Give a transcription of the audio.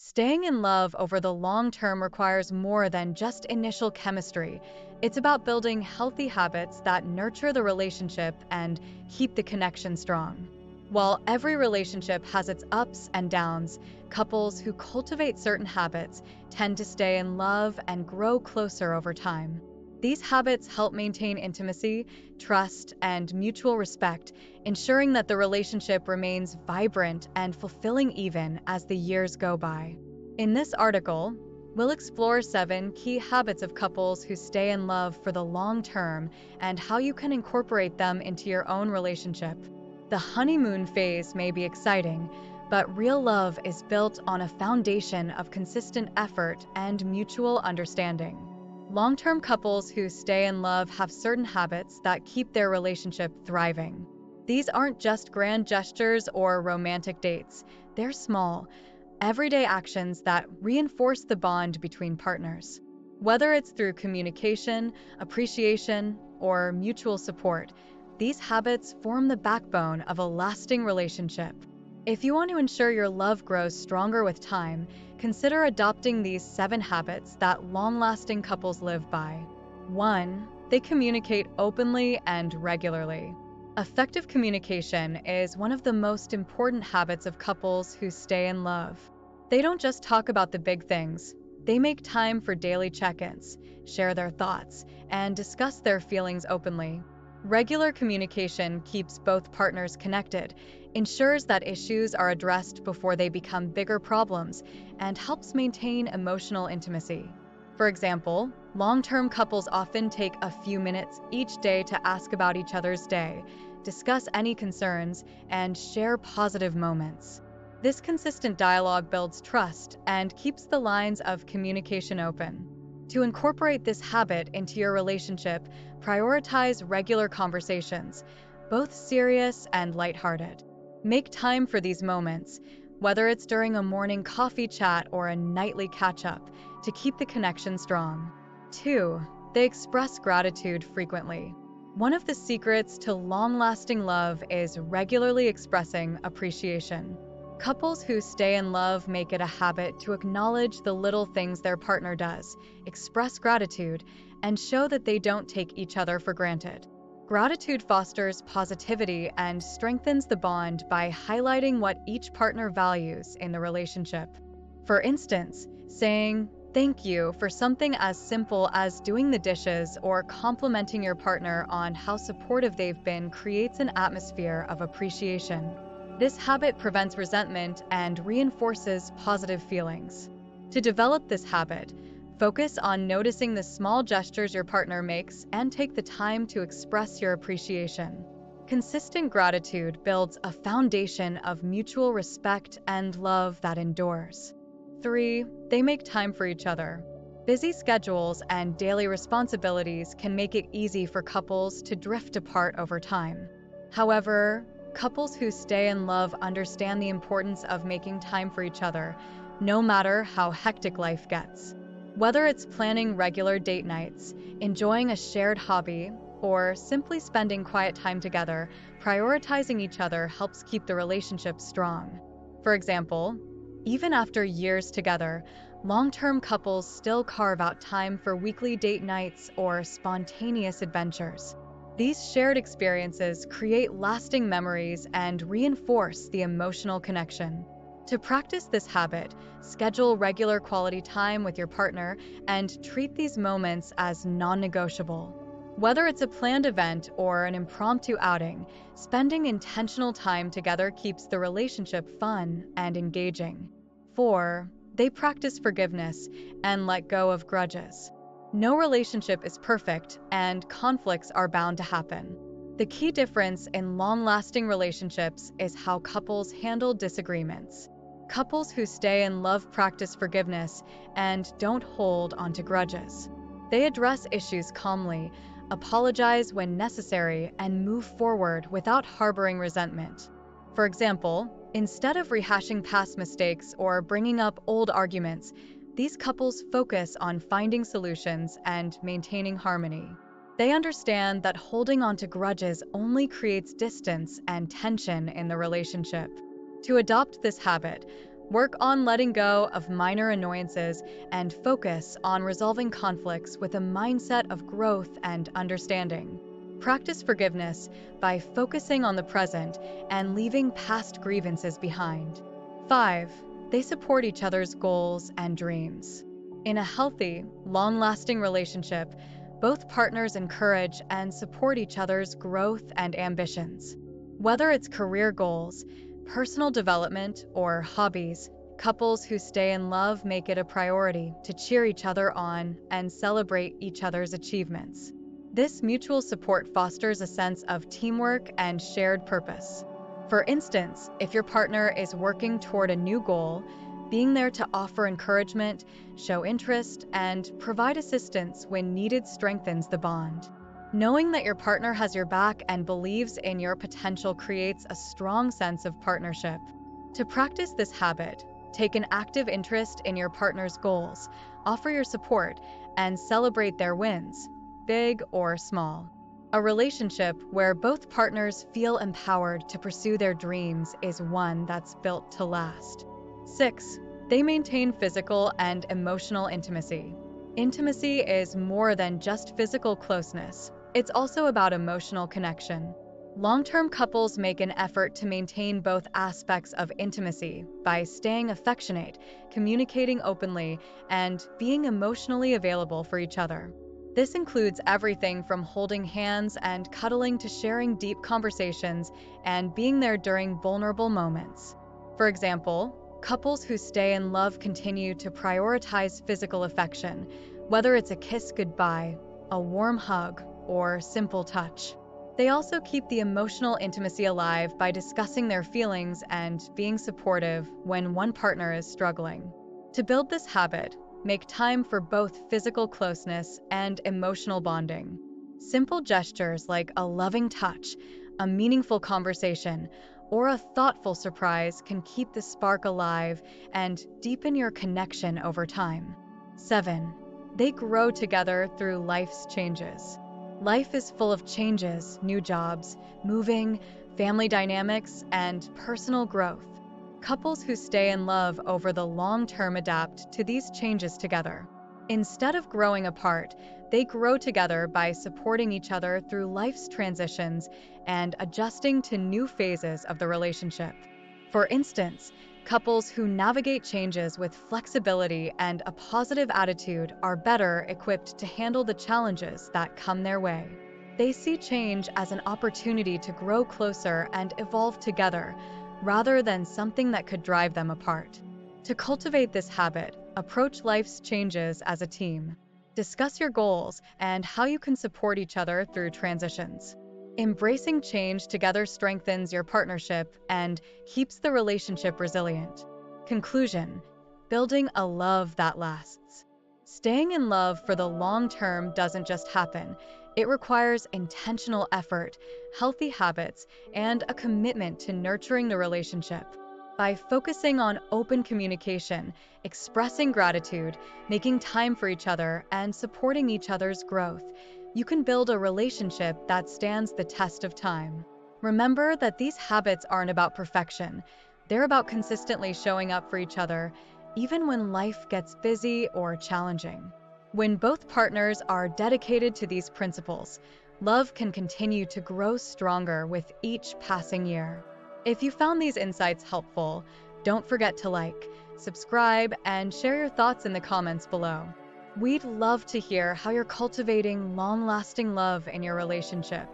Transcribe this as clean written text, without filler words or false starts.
Staying in love over the long term requires more than just initial chemistry. It's about building healthy habits that nurture the relationship and keep the connection strong. While every relationship has its ups and downs, couples who cultivate certain habits tend to stay in love and grow closer over time. These habits help maintain intimacy, trust, and mutual respect, ensuring that the relationship remains vibrant and fulfilling even as the years go by. In this article, we'll explore 7 key habits of couples who stay in love for the long term and how you can incorporate them into your own relationship. The honeymoon phase may be exciting, but real love is built on a foundation of consistent effort and mutual understanding. Long-term couples who stay in love have certain habits that keep their relationship thriving. These aren't just grand gestures or romantic dates. They're small, everyday actions that reinforce the bond between partners. Whether it's through communication, appreciation, or mutual support, these habits form the backbone of a lasting relationship. If you want to ensure your love grows stronger with time, consider adopting these 7 habits that long-lasting couples live by. 1. They communicate openly and regularly. Effective communication is one of the most important habits of couples who stay in love. They don't just talk about the big things. They make time for daily check-ins, share their thoughts, and discuss their feelings openly. Regular communication keeps both partners connected, ensures that issues are addressed before they become bigger problems, and helps maintain emotional intimacy. For example, long-term couples often take a few minutes each day to ask about each other's day, discuss any concerns, and share positive moments. This consistent dialogue builds trust and keeps the lines of communication open. To incorporate this habit into your relationship, prioritize regular conversations, both serious and lighthearted. Make time for these moments, whether it's during a morning coffee chat or a nightly catch-up, to keep the connection strong. 2. They express gratitude frequently. One of the secrets to long-lasting love is regularly expressing appreciation. Couples who stay in love make it a habit to acknowledge the little things their partner does, express gratitude, and show that they don't take each other for granted. Gratitude fosters positivity and strengthens the bond by highlighting what each partner values in the relationship. For instance, saying, "Thank you" for something as simple as doing the dishes or complimenting your partner on how supportive they've been creates an atmosphere of appreciation. This habit prevents resentment and reinforces positive feelings. To develop this habit, focus on noticing the small gestures your partner makes and take the time to express your appreciation. Consistent gratitude builds a foundation of mutual respect and love that endures. 3. They make time for each other. Busy schedules and daily responsibilities can make it easy for couples to drift apart over time. However, couples who stay in love understand the importance of making time for each other, no matter how hectic life gets. Whether it's planning regular date nights, enjoying a shared hobby, or simply spending quiet time together, prioritizing each other helps keep the relationship strong. For example, even after years together, long-term couples still carve out time for weekly date nights or spontaneous adventures. These shared experiences create lasting memories and reinforce the emotional connection. To practice this habit, schedule regular quality time with your partner and treat these moments as non-negotiable. Whether it's a planned event or an impromptu outing, spending intentional time together keeps the relationship fun and engaging. 4. They practice forgiveness and let go of grudges. No relationship is perfect, and conflicts are bound to happen. The key difference in long-lasting relationships is how couples handle disagreements. Couples who stay in love practice forgiveness and don't hold onto grudges. They address issues calmly, apologize when necessary, and move forward without harboring resentment. For example, instead of rehashing past mistakes or bringing up old arguments, these couples focus on finding solutions and maintaining harmony. They understand that holding on to grudges only creates distance and tension in the relationship. To adopt this habit, Work on letting go of minor annoyances and focus on resolving conflicts with a mindset of growth and understanding. Practice forgiveness by focusing on the present and leaving past grievances behind. 5. They support each other's goals and dreams. In a healthy, long-lasting relationship, both partners encourage and support each other's growth and ambitions. Whether it's career goals, personal development, or hobbies, couples who stay in love make it a priority to cheer each other on and celebrate each other's achievements. This mutual support fosters a sense of teamwork and shared purpose. For instance, if your partner is working toward a new goal, being there to offer encouragement, show interest, and provide assistance when needed strengthens the bond. Knowing that your partner has your back and believes in your potential creates a strong sense of partnership. To practice this habit, take an active interest in your partner's goals, offer your support, and celebrate their wins, big or small. A relationship where both partners feel empowered to pursue their dreams is one that's built to last. 6. They maintain physical and emotional intimacy. Intimacy is more than just physical closeness. It's also about emotional connection. Long-term couples make an effort to maintain both aspects of intimacy by staying affectionate, communicating openly, and being emotionally available for each other. This includes everything from holding hands and cuddling to sharing deep conversations and being there during vulnerable moments. For example, couples who stay in love continue to prioritize physical affection, whether it's a kiss goodbye, a warm hug, or simple touch. They also keep the emotional intimacy alive by discussing their feelings and being supportive when one partner is struggling. To build this habit, make time for both physical closeness and emotional bonding. Simple gestures like a loving touch, a meaningful conversation, or a thoughtful surprise can keep the spark alive and deepen your connection over time. 7. They grow together through life's changes. Life is full of changes, new jobs, moving, family dynamics, and personal growth. Couples who stay in love over the long term adapt to these changes together. Instead of growing apart, they grow together by supporting each other through life's transitions and adjusting to new phases of the relationship. For instance, couples who navigate changes with flexibility and a positive attitude are better equipped to handle the challenges that come their way. They see change as an opportunity to grow closer and evolve together, rather than something that could drive them apart. To cultivate this habit, approach life's changes as a team. Discuss your goals and how you can support each other through transitions. Embracing change together strengthens your partnership and keeps the relationship resilient. Conclusion: building a love that lasts. Staying in love for the long term doesn't just happen. It requires intentional effort, healthy habits, and a commitment to nurturing the relationship. By focusing on open communication, expressing gratitude, making time for each other, and supporting each other's growth, you can build a relationship that stands the test of time. Remember that these habits aren't about perfection. They're about consistently showing up for each other, even when life gets busy or challenging. When both partners are dedicated to these principles, love can continue to grow stronger with each passing year. If you found these insights helpful, don't forget to like, subscribe, and share your thoughts in the comments below. We'd love to hear how you're cultivating long-lasting love in your relationship.